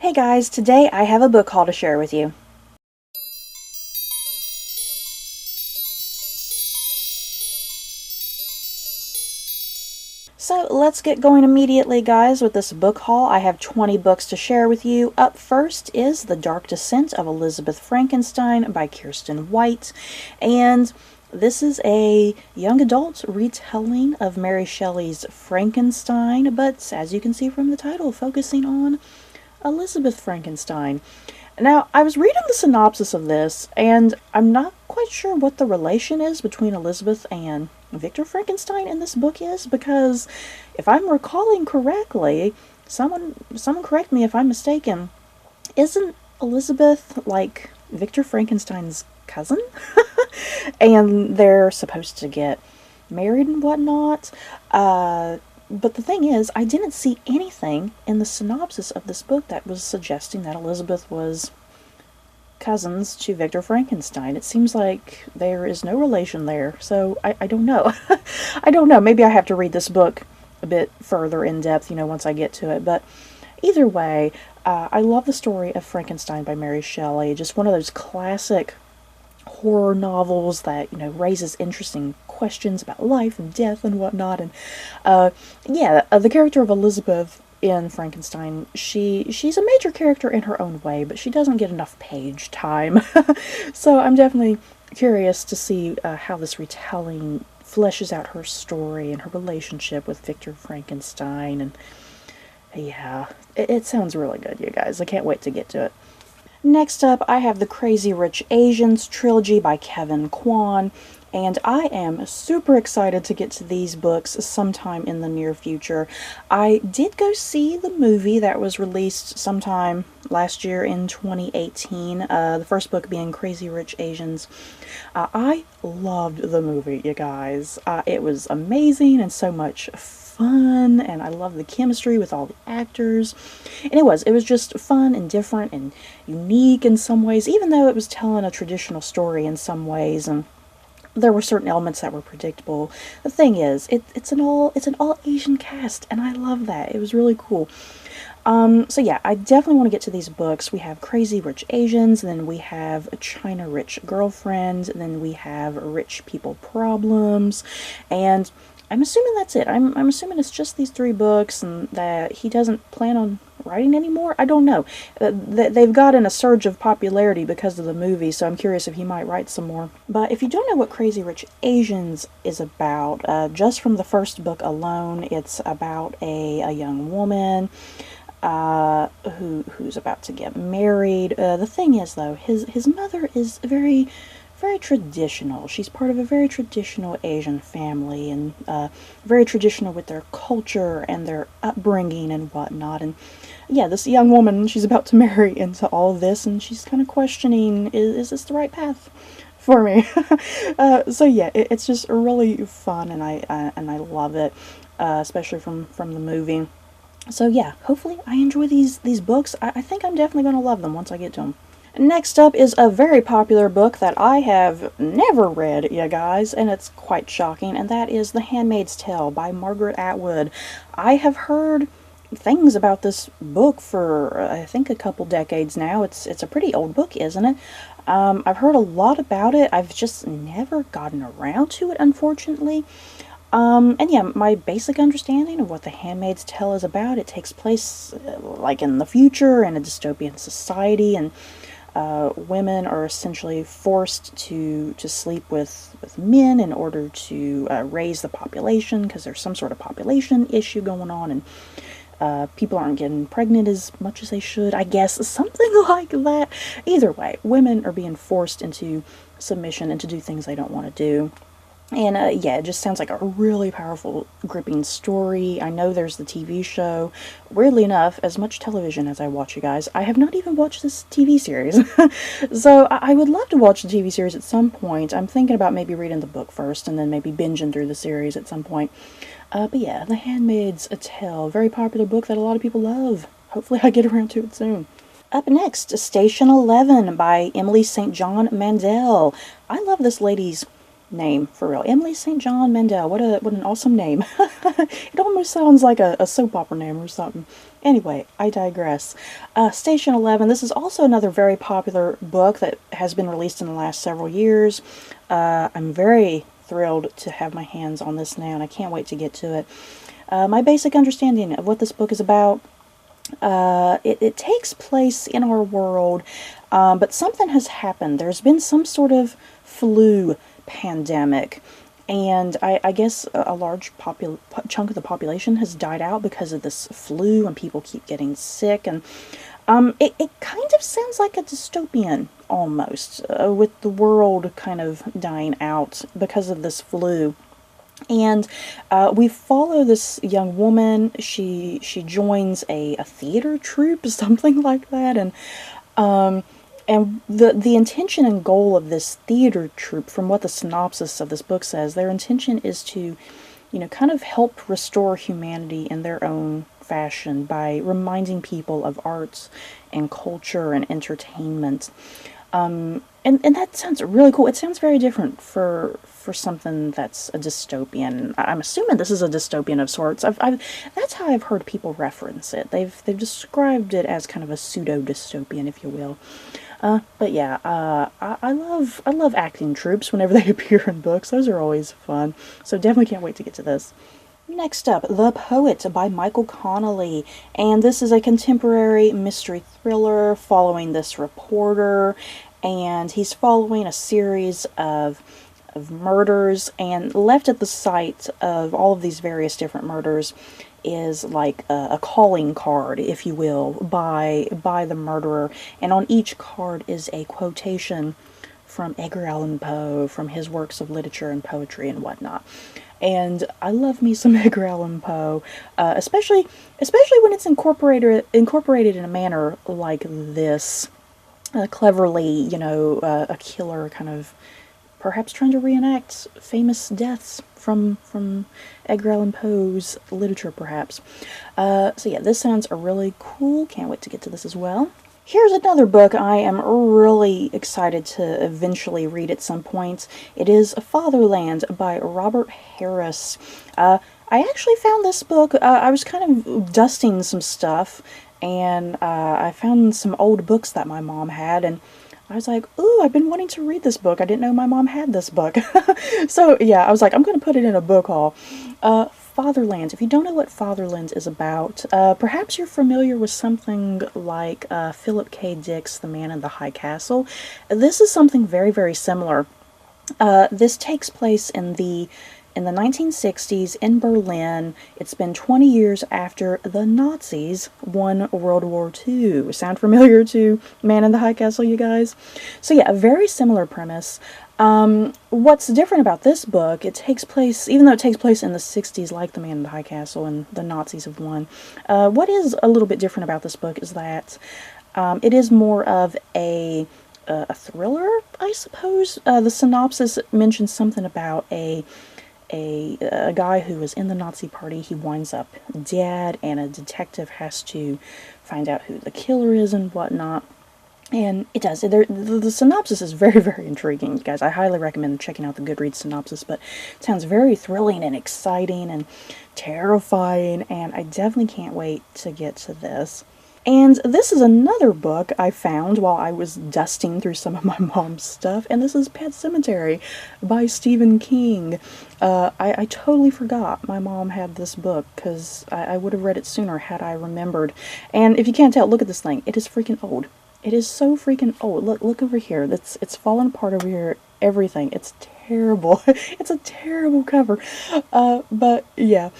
Hey guys, today I have a book haul to share with you. So let's get going immediately, guys, with this book haul. I have 20 books to share with you. Up first is The Dark Descent of Elizabeth Frankenstein by Kiersten White, and this is a young adult retelling of Mary Shelley's Frankenstein, but as you can see from the title, focusing on Elizabeth Frankenstein. Now, I was reading the synopsis of this, and I'm not quite sure what the relation is between Elizabeth and Victor Frankenstein in this book is, because if I'm recalling correctly, someone correct me if I'm mistaken, isn't Elizabeth like Victor Frankenstein's cousin? And they're supposed to get married and whatnot. But the thing is, I didn't see anything in the synopsis of this book that was suggesting that Elizabeth was cousins to Victor Frankenstein. It seems like there is no relation there, so I don't know. I don't know. Maybe I have to read this book a bit further in depth, once I get to it. But either way, I love the story of Frankenstein by Mary Shelley. Just one of those classic horror novels that raises interesting questions about life and death and whatnot. And the character of Elizabeth in Frankenstein, she's a major character in her own way, but she doesn't get enough page time. So I'm definitely curious to see how this retelling fleshes out her story and her relationship with Victor Frankenstein. And yeah, it sounds really good, you guys. I can't wait to get to it. Next up, I have The Crazy Rich Asians Trilogy by Kevin Kwan, and I am super excited to get to these books sometime in the near future. I did go see the movie that was released sometime last year in 2018, the first book being Crazy Rich Asians. I loved the movie, you guys. It was amazing and so much fun, and I love the chemistry with all the actors, and it was just fun and different and unique in some ways, even though it was telling a traditional story in some ways, and there were certain elements that were predictable. The thing is, it's an all Asian cast, and I love that. It was really cool. So yeah, I definitely want to get to these books. We have Crazy Rich Asians, and then we have China Rich Girlfriend, and then we have Rich People Problems, and I'm assuming that's it. I'm assuming it's just these three books and that he doesn't plan on writing anymore. I don't know. They've gotten a surge of popularity because of the movie, so I'm curious if he might write some more. But if you don't know what Crazy Rich Asians is about, just from the first book alone, it's about a young woman who's about to get married. The thing is, though, his mother is very traditional. She's part of a very traditional Asian family, and very traditional with their culture and their upbringing and whatnot. And yeah, this young woman, she's about to marry into all of this, and she's kind of questioning, is this the right path for me? So yeah, it's just really fun, and I love it, especially from the movie. So yeah, hopefully I enjoy these books. I think I'm definitely going to love them once I get to them. Next up is a very popular book that I have never read, you guys, and it's quite shocking, and that is The Handmaid's Tale by Margaret Atwood. I have heard things about this book for, I think, a couple decades now. It's a pretty old book, isn't it? I've heard a lot about it. I've just never gotten around to it, unfortunately. And yeah, my basic understanding of what The Handmaid's Tale is about, it takes place, like, in the future, in a dystopian society, and women are essentially forced to sleep with men in order to raise the population, because there's some sort of population issue going on, and people aren't getting pregnant as much as they should, I guess, something like that. Either way, women are being forced into submission and to do things they don't want to do. And yeah, it just sounds like a really powerful, gripping story. I know there's the TV show. Weirdly enough, as much television as I watch, you guys, I have not even watched this TV series. So I would love to watch the TV series at some point. I'm thinking about maybe reading the book first and then maybe binging through the series at some point. But yeah, The Handmaid's Tale, very popular book that a lot of people love. Hopefully I get around to it soon. Up next, Station 11 by Emily St. John Mandel. I love this lady's name, for real. Emily St. John Mandel. What an awesome name. It almost sounds like a soap opera name or something. Anyway, I digress. Station 11. This is also another very popular book that has been released in the last several years. I'm very thrilled to have my hands on this now, and I can't wait to get to it. My basic understanding of what this book is about, it takes place in our world, but something has happened. There's been some sort of flu pandemic, and I guess a large chunk of the population has died out because of this flu, and people keep getting sick, and it kind of sounds like a dystopian almost, with the world kind of dying out because of this flu. And we follow this young woman. She joins a theater troupe, something like that, and the intention and goal of this theater troupe, from what the synopsis of this book says, their intention is to, kind of help restore humanity in their own fashion by reminding people of arts and culture and entertainment. And that sounds really cool. It sounds very different for something that's a dystopian. I'm assuming this is a dystopian of sorts. That's how I've heard people reference it. They've described it as kind of a pseudo dystopian, if you will. But yeah, I love acting troupes whenever they appear in books. Those are always fun. So definitely can't wait to get to this. Next up, The Poet by Michael Connelly, and this is a contemporary mystery thriller following this reporter, and he's following a series of murders, and left at the site of all of these various different murders is like a calling card, if you will, by the murderer, and on each card is a quotation from Edgar Allan Poe, from his works of literature and poetry and whatnot. And I love me some Edgar Allan Poe, especially when it's incorporated in a manner like this, cleverly, a killer kind of perhaps trying to reenact famous deaths from Edgar Allan Poe's literature, perhaps. So yeah, this sounds really cool. Can't wait to get to this as well. Here's another book I am really excited to eventually read at some point. It is Fatherland by Robert Harris. I actually found this book, I was kind of dusting some stuff, and I found some old books that my mom had, and I was like, ooh, I've been wanting to read this book. I didn't know my mom had this book. So yeah, I was like, I'm going to put it in a book haul. Fatherland. If you don't know what Fatherland is about, perhaps you're familiar with something like Philip K. Dick's The Man in the High Castle. This is something very, very similar. This takes place in the 1960s in Berlin. It's been 20 years after the Nazis won World War II. Sound familiar to Man in the High Castle, you guys? So yeah, a very similar premise. What's different about this book, even though it takes place in the 60s like the Man in the High Castle and the Nazis have won, what is a little bit different about this book is that it is more of a thriller, I suppose. The synopsis mentions something about a guy who was in the Nazi party. He winds up dead, and a detective has to find out who the killer is and whatnot. And it does. The synopsis is very, very intriguing, guys. I highly recommend checking out the Goodreads synopsis, but it sounds very thrilling and exciting and terrifying, and I definitely can't wait to get to this. And this is another book I found while I was dusting through some of my mom's stuff, and this is Pet Sematary by Stephen King. I totally forgot my mom had this book, because I would have read it sooner had I remembered. And if you can't tell, look at this thing. It is freaking old. It is so freaking old. Look over here. It's fallen apart over here. Everything. It's terrible. It's a terrible cover. But yeah.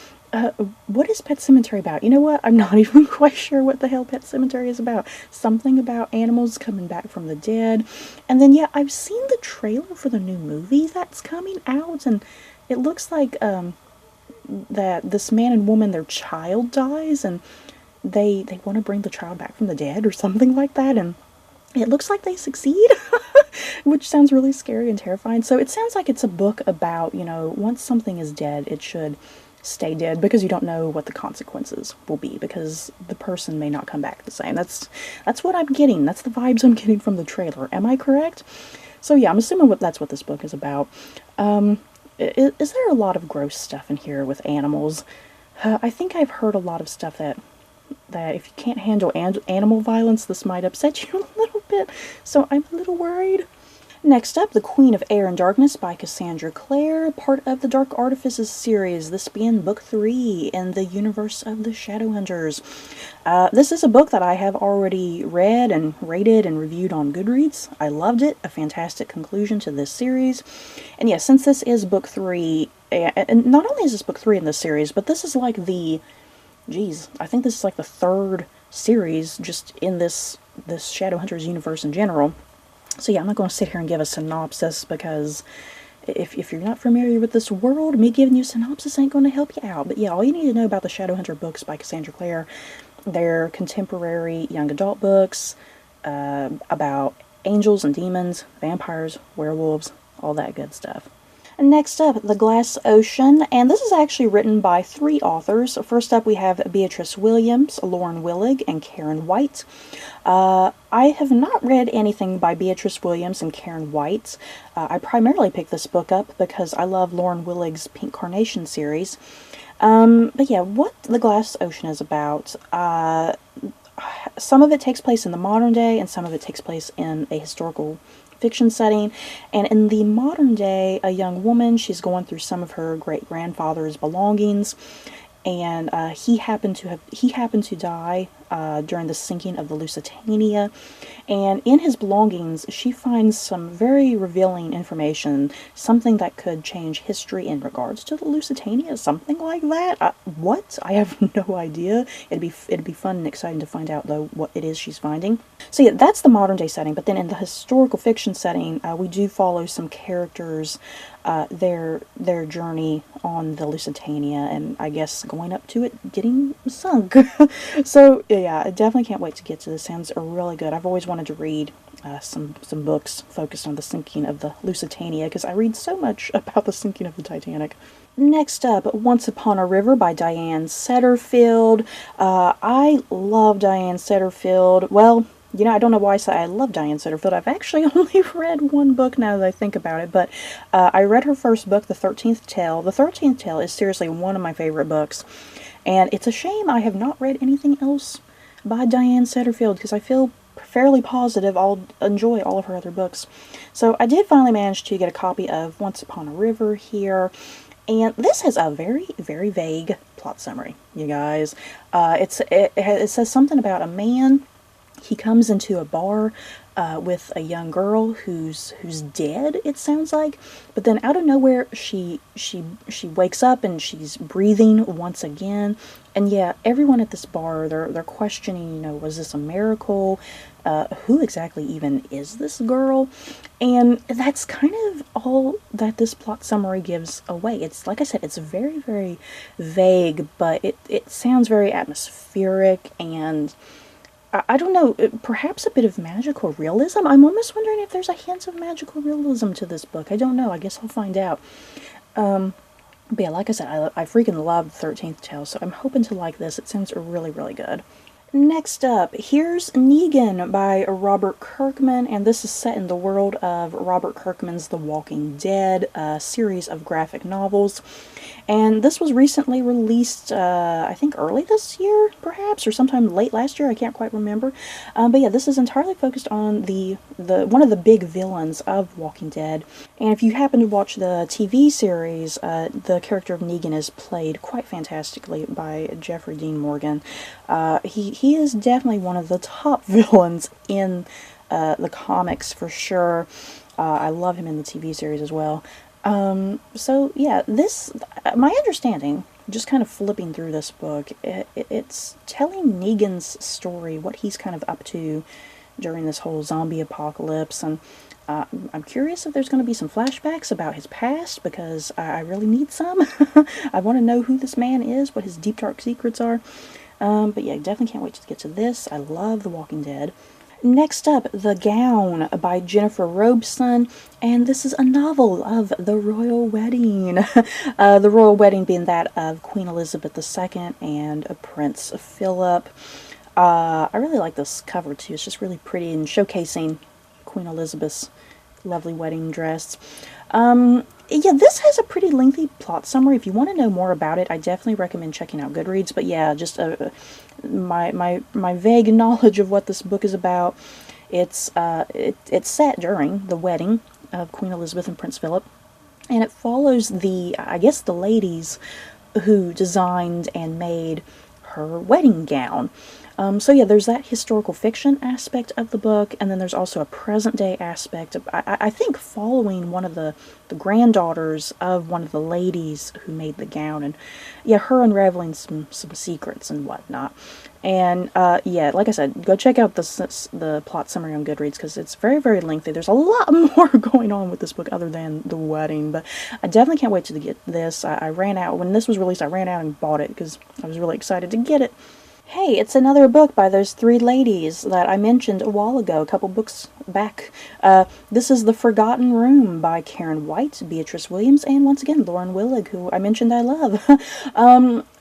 What is Pet Sematary about? You know what? I'm not even quite sure what the hell Pet Sematary is about. Something about animals coming back from the dead. And then, yeah, I've seen the trailer for the new movie that's coming out, and it looks like that this man and woman, their child dies, and they want to bring the child back from the dead or something like that, and it looks like they succeed, which sounds really scary and terrifying. So it sounds like it's a book about, once something is dead, it should stay dead, because you don't know what the consequences will be, because the person may not come back the same. That's what I'm getting. That's the vibes I'm getting from the trailer. Am I correct? So yeah, I'm assuming that's what this book is about. Is there a lot of gross stuff in here with animals? I think I've heard a lot of stuff that if you can't handle animal violence, this might upset you a little bit, so I'm a little worried. Next up, The Queen of Air and Darkness by Cassandra Clare, part of the Dark Artifices series, this being book 3 in the universe of the Shadowhunters. This is a book that I have already read and rated and reviewed on Goodreads. I loved it, a fantastic conclusion to this series. And yeah, since this is book 3, and not only is this book 3 in this series, but this is like I think this is like the 3rd series just in this Shadowhunters universe in general. So yeah, I'm not going to sit here and give a synopsis because if you're not familiar with this world, me giving you a synopsis ain't going to help you out. But yeah, all you need to know about the Shadowhunter books by Cassandra Clare, they're contemporary young adult books about angels and demons, vampires, werewolves, all that good stuff. Next up, The Glass Ocean, and this is actually written by 3 authors. First up, we have Beatrice Williams, Lauren Willig, and Karen White. I have not read anything by Beatrice Williams and Karen White. I primarily picked this book up because I love Lauren Willig's Pink Carnation series. But yeah, what The Glass Ocean is about, some of it takes place in the modern day, and some of it takes place in a historical fiction setting. And in the modern day, a young woman, she's going through some of her great-grandfather's belongings, and he happened to die during the sinking of the Lusitania, and in his belongings she finds some very revealing information, something that could change history in regards to the Lusitania, something like that. What? I have no idea. It'd be fun and exciting to find out though what it is she's finding. So yeah, that's the modern day setting, but then in the historical fiction setting, we do follow some characters, their journey on the Lusitania, and I guess going up to it, getting sunk. So yeah, I definitely can't wait to get to this. Sounds really good. I've always wanted to read some books focused on the sinking of the Lusitania, because I read so much about the sinking of the Titanic. Next up, Once Upon a River by Diane Setterfield. I love Diane Setterfield. Well, you know, I don't know why I say I love Diane Setterfield. I've actually only read one book now that I think about it, but I read her first book, The 13th Tale. The 13th Tale is seriously one of my favorite books, and it's a shame I have not read anything else by Diane Setterfield, because I feel fairly positive I'll enjoy all of her other books. So I did finally manage to get a copy of Once Upon a River here, and this has a very, very vague plot summary, you guys. It says something about a man. He comes into a bar with a young girl who's dead, it sounds like, but then out of nowhere she wakes up and she's breathing once again. And yeah, everyone at this bar, they're questioning, you know, was this a miracle? Who exactly even is this girl? And that's kind of all that this plot summary gives away. It's, like I said, it's very, very vague, but it sounds very atmospheric, and I don't know, perhaps a bit of magical realism? I'm almost wondering if there's a hint of magical realism to this book. I don't know. I guess I'll find out. But yeah, like I said, I freaking love 13th Tale, so I'm hoping to like this. It sounds really, really good. Next up, here's Negan by Robert Kirkman, and this is set in the world of Robert Kirkman's The Walking Dead, a series of graphic novels. And this was recently released, I think early this year, perhaps, or sometime late last year, I can't quite remember. But yeah, this is entirely focused on the one of the big villains of Walking Dead. And if you happen to watch the TV series, the character of Negan is played quite fantastically by Jeffrey Dean Morgan. He is definitely one of the top villains in the comics for sure. I love him in the TV series as well. So yeah, my understanding, just kind of flipping through this book, it's telling Negan's story, what he's kind of up to during this whole zombie apocalypse, and I'm curious if there's going to be some flashbacks about his past, because I really need some. I want to know who this man is, what his deep dark secrets are. But yeah, definitely can't wait to get to this. I love The Walking Dead. Next up, The Gown by Jennifer Robeson, and this is a novel of the royal wedding. The royal wedding being that of Queen Elizabeth II and Prince Philip. I really like this cover too. It's just really pretty and showcasing Queen Elizabeth's lovely wedding dress. Yeah, this has a pretty lengthy plot summary. If you want to know more about it, I definitely recommend checking out Goodreads. But yeah, just my vague knowledge of what this book is about. It's set during the wedding of Queen Elizabeth and Prince Philip, and it follows I guess the ladies who designed and made her wedding gown. So yeah, there's that historical fiction aspect of the book, and then there's also a present day aspect of, I think, following one of the granddaughters of one of the ladies who made the gown, and yeah, her unraveling some secrets and whatnot. And yeah, like I said, go check out the plot summary on Goodreads, because it's very, very lengthy. There's a lot more going on with this book other than the wedding, but I definitely can't wait to get this. I ran out, when this was released, I ran out and bought it because I was really excited to get it. Hey, it's another book by those three ladies that I mentioned a while ago, a couple books back. This is The Forgotten Room by Karen White, Beatrice Williams, and once again, Lauren Willig, who I mentioned I love.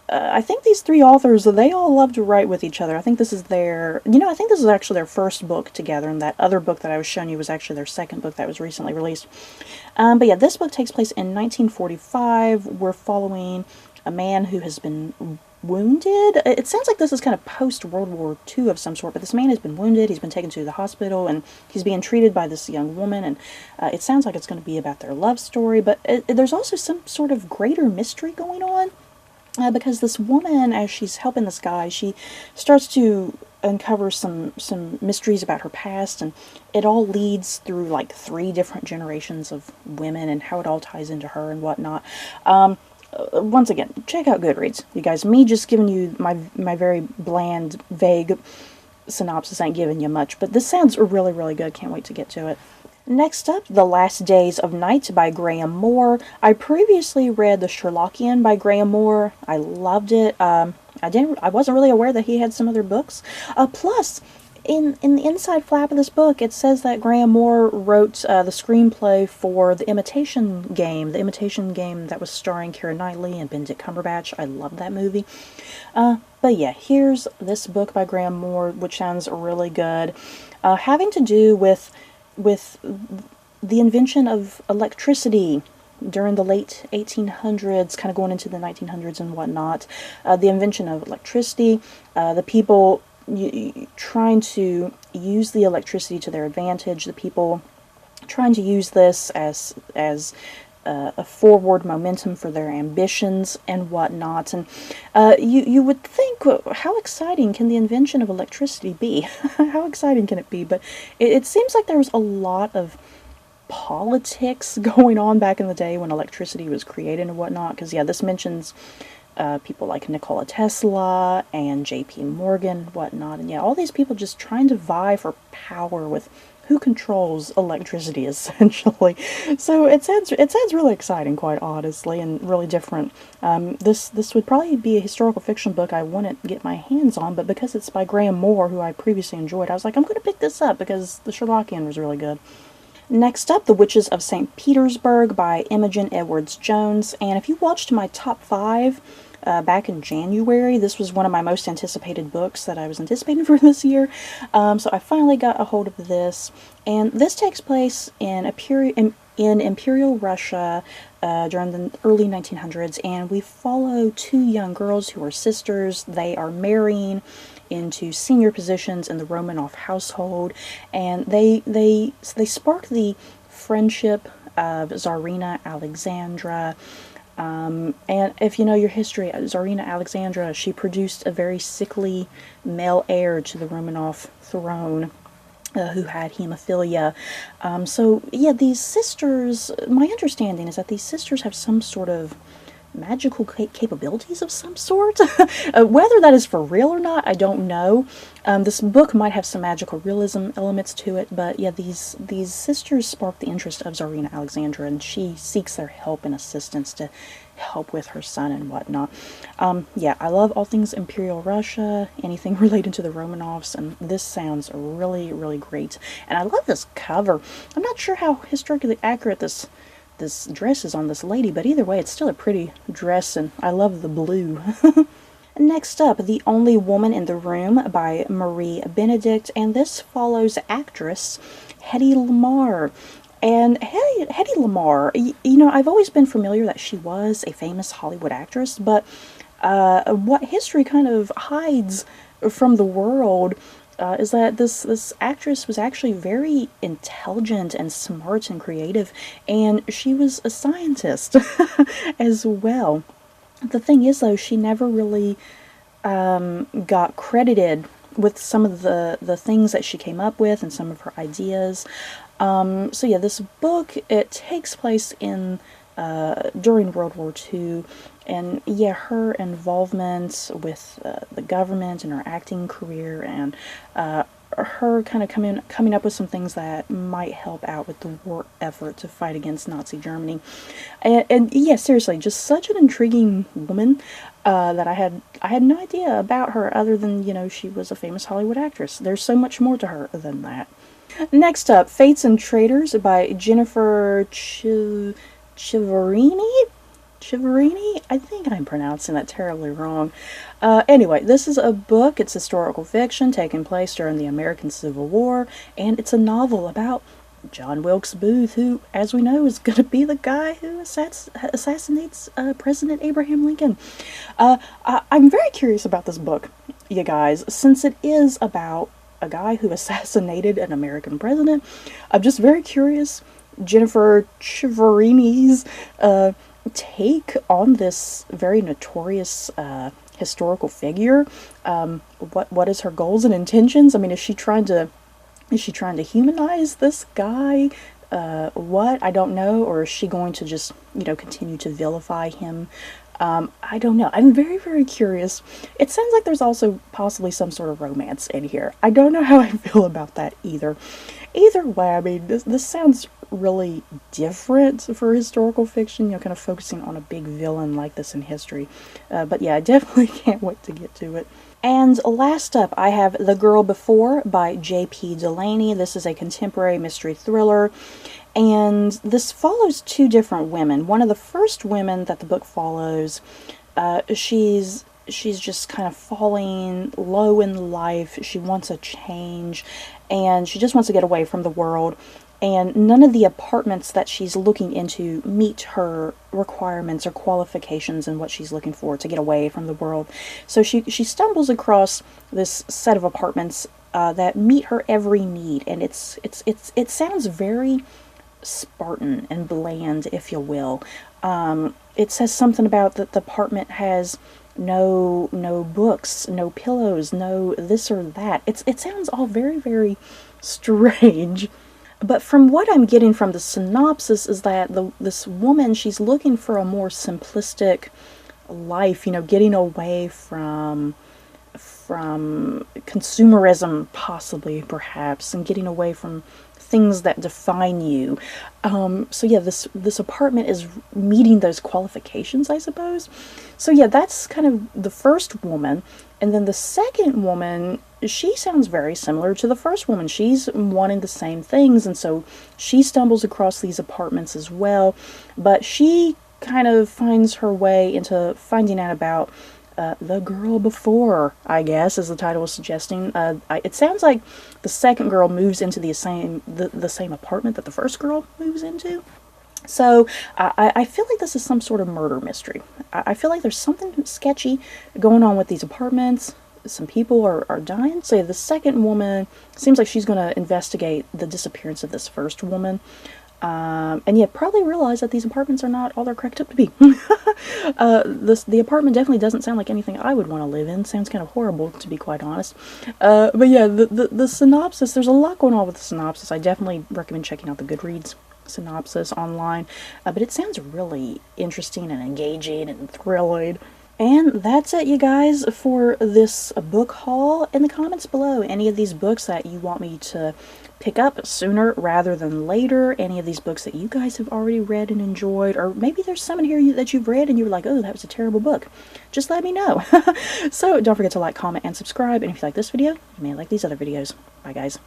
I think these three authors, they all love to write with each other. I think this is I think this is actually their first book together, and that other book that I was showing you was actually their second book that was recently released. But yeah, this book takes place in 1945. We're following a man who has been wounded. It sounds like this is kind of post-World War II of some sort, but this man has been wounded, he's been taken to the hospital, and he's being treated by this young woman, and it sounds like it's going to be about their love story, but there's also some sort of greater mystery going on, because this woman, as she's helping this guy, she starts to uncover some mysteries about her past, and it all leads through like 3 different generations of women and how it all ties into her and whatnot. Once again, check out Goodreads. You guys, me just giving you my very bland, vague synopsis ain't giving you much, but this sounds really, really good. Can't wait to get to it. Next up, The Last Days of Night by Graham Moore. I previously read The Sherlockian by Graham Moore. I loved it. I wasn't really aware that he had some other books. Plus, in the inside flap of this book, it says that Graham Moore wrote the screenplay for The Imitation Game. The Imitation Game that was starring Keira Knightley and Benedict Cumberbatch. I love that movie. But yeah, here's this book by Graham Moore, which sounds really good. Having to do with the invention of electricity during the late 1800s, kind of going into the 1900s and whatnot. The invention of electricity, the people trying to use the electricity to their advantage, the people trying to use this as a forward momentum for their ambitions and whatnot. And you would think, how exciting can the invention of electricity be? How exciting can it be? But it seems like there was a lot of politics going on back in the day when electricity was created and whatnot, because yeah, this mentions people like Nikola Tesla and J.P. Morgan and whatnot, and yeah, all these people just trying to vie for power with who controls electricity, essentially. So it sounds really exciting, quite honestly, and really different. This would probably be a historical fiction book I wouldn't get my hands on, but because it's by Graham Moore, who I previously enjoyed, I was like, I'm going to pick this up because The Sherlockian was really good. Next up, The Witches of St Petersburg by Imogen Edwards-Jones, and if you watched my top 5 back in January, this was one of my most anticipated books that I was anticipating for this year, so I finally got a hold of this, and this takes place in Imperial Russia during the early 1900s, and we follow 2 young girls who are sisters. They are marrying into senior positions in the Romanov household, and they spark the friendship of Tsarina Alexandra. And if you know your history, Tsarina Alexandra, she produced a very sickly male heir to the Romanov throne, who had hemophilia. So yeah, these sisters, my understanding is that these sisters have some sort of magical capabilities of some sort. Whether that is for real or not, I don't know. This book might have some magical realism elements to it, but yeah, these sisters spark the interest of Tsarina Alexandra, and she seeks their help and assistance to help with her son and whatnot. Yeah, I love all things Imperial Russia, anything related to the Romanovs, and this sounds really, really great. And I love this cover. I'm not sure how historically accurate this dress is on this lady, but either way, it's still a pretty dress, and I love the blue. Next up, The Only Woman in the Room by Marie Benedict, and this follows actress Hedy Lamarr. And Hedy Lamarr, you know, I've always been familiar that she was a famous Hollywood actress, but what history kind of hides from the world is that this actress was actually very intelligent and smart and creative, and she was a scientist as well. The thing is, though, she never really got credited with some of the things that she came up with and some of her ideas. So yeah, this book, it takes place in during World War II, and yeah, her involvement with the government and her acting career, and her kind of coming up with some things that might help out with the war effort to fight against Nazi Germany. And yeah, seriously, just such an intriguing woman that I had no idea about her, other than, you know, she was a famous Hollywood actress. There's so much more to her than that. Next up, Fates and Traitors by Jennifer Chiaverini? Chiaverini? I think I'm pronouncing that terribly wrong. Anyway, this is a book. It's historical fiction taking place during the American Civil War, and it's a novel about John Wilkes Booth, who, as we know, is going to be the guy who assassinates President Abraham Lincoln. I'm very curious about this book, you guys, since it is about a guy who assassinated an American president. I'm just very curious Jennifer Chiaverini's take on this very notorious historical figure. What is her goals and intentions? I mean, is she trying to humanize this guy? What? I don't know. Or is she going to just, you know, continue to vilify him? I don't know. I'm very, very curious. It sounds like there's also possibly some sort of romance in here. I don't know how I feel about that either. Either way, I mean, this sounds really different for historical fiction, you know, kind of focusing on a big villain like this in history. But yeah, I definitely can't wait to get to it. And last up, I have The Girl Before by J.P. Delaney. This is a contemporary mystery thriller, and this follows two different women. One of the first women that the book follows, she's just kind of falling low in life. She wants a change, and she just wants to get away from the world. And none of the apartments that she's looking into meet her requirements or qualifications and what she's looking for to get away from the world. So she stumbles across this set of apartments that meet her every need, and it sounds very Spartan and bland, if you will. It says something about that the apartment has no books, no pillows, no this or that. It sounds all very, very strange. But from what I'm getting from the synopsis is that this woman, she's looking for a more simplistic life, you know, getting away from consumerism, possibly, perhaps, and getting away from things that define you. So yeah, this apartment is meeting those qualifications, I suppose. So yeah, that's kind of the first woman. And then the second woman, she sounds very similar to the first woman. She's wanting the same things, and so she stumbles across these apartments as well. But she kind of finds her way into finding out about The Girl Before, I guess, as the title is suggesting. It sounds like the second girl moves into the same apartment that the first girl moves into. So I feel like this is some sort of murder mystery. I feel like there's something sketchy going on with these apartments. Some people are dying. So the second woman seems like she's going to investigate the disappearance of this first woman. And yet probably realize that these apartments are not all they're cracked up to be. The apartment definitely doesn't sound like anything I would want to live in. Sounds kind of horrible, to be quite honest. But yeah, the synopsis, there's a lot going on with the synopsis. I definitely recommend checking out the Goodreads synopsis online. But it sounds really interesting and engaging and thrilling. And that's it, you guys, for this book haul. In the comments below, any of these books that you want me to pick up sooner rather than later, any of these books that you guys have already read and enjoyed, or maybe there's some in here that you've read and you were like, oh, that was a terrible book. Just let me know. So don't forget to like, comment, and subscribe. And if you like this video, you may like these other videos. Bye, guys.